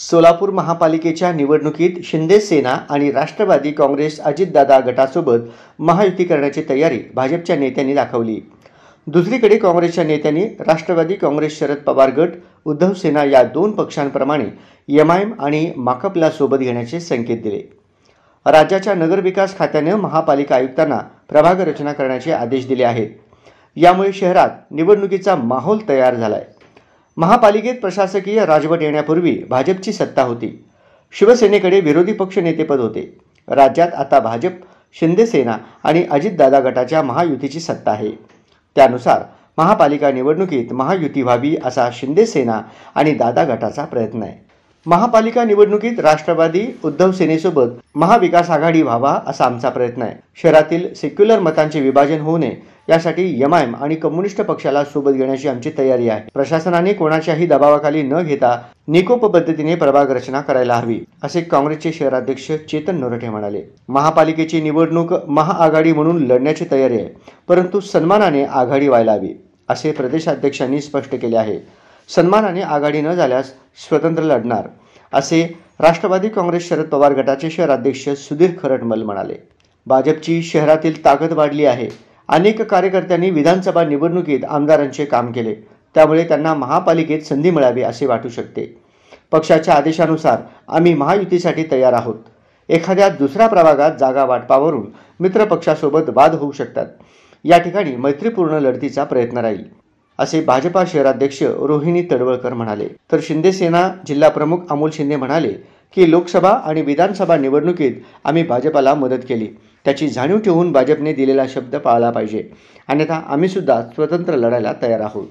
सोलापूर महापालिकेच्या निवडणुकीत शिंदे सेना आणि राष्ट्रवादी काँग्रेस अजितदादा गटासोबत महायुती करण्याची तयारी भाजपच्या नेत्यांनी दाखवली। दुसरीकडे काँग्रेसच्या नेत्यांनी राष्ट्रवादी काँग्रेस शरद पवार गट उद्धव सेना या दोन पक्षांप्रमाणे एमआयएम आणि माकपला सोबत घेण्याचे संकेत दिले। राज्याच्या नगरविकास खात्याने महापालिका आयुक्तांना प्रभाग रचना करण्याचे आदेश दिले आहेत। यामुळे शहरात निवडणुकीचा माहोल तयार झालाय। महापालिकेत प्रशासकीय राजवट येण्यापूर्वी भाजपची सत्ता होती। शिवसेनेकडे विरोधी पक्ष नेतेपद होते। राज्यात आता भाजप, शिंदे सेना आणि अजितदादा गटाच्या महायुतीची सत्ता आहे। त्यानुसार महापालिका निवडणुकीत महायुती व्हावी असा शिंदे सेना आणि दादा गटाचा प्रयत्न आहे। महापालिका निवडणुकीत राष्ट्रवादी उद्धव सेनेसोबत महाविकास आघाडी व्हावा असा आमचा प्रयत्न आहे। शहरातील सेक्युलर मतांचे विभाजन होऊ नये यासाठी एमआयएम आणि कम्युनिस्ट पक्षाला सोबत घेण्याची आमची तयारी आहे। प्रशासनाने कोणाच्याही दबावाखाली न घेता निकोप पद्धतीने प्रभाग रचना करायला हवी असे काँग्रेसचे शहराध्यक्ष चेतन नरोटे म्हणाले। महापालिकेची निवडणूक महाआघाडी म्हणून लढण्याची तयारी आहे, परंतु सन्मानाने आघाडी व्हायला हवी असे प्रदेशाध्यक्षांनी स्पष्ट केले आहे। सन्मानाने आघाडी न झाल्यास स्वतंत्र लढणार असे राष्ट्रवादी काँग्रेस शरद पवार गटाचे शहराध्यक्ष सुधीर खरटमल म्हणाले। भाजपची शहरातील ताकद वाढली आहे। अनेक कार्यकर्त्यांनी विधानसभा निवडणुकीत आमदारांचे काम केले, त्यामुळे त्यांना महापालिकेत संधी मिळावी असे वाटू शकते। पक्षाच्या आदेशानुसार आम्ही महायुतीसाठी तयार आहोत। एखाद्या दुसऱ्या प्रभागात जागा वाटपावरून मित्र पक्षासोबत वाद होऊ शकतात। या ठिकाणी मैत्रीपूर्ण लढतीचा प्रयत्न राहील असे भाजपा शहराध्यक्ष रोहिणी तडवळकर म्हणाले। तर शिंदे सेना जिल्हा प्रमुख अमोल शिंदे म्हणाले की लोकसभा आणि विधानसभा निवडणुकीत आम्ही भाजपाला मदत केली, त्याची जाणीव ठेवून भाजपने दिलेला शब्द पाळला पाहिजे, अन्यथा आम्ही सुद्धा स्वतंत्र लढायला तयार आहोत।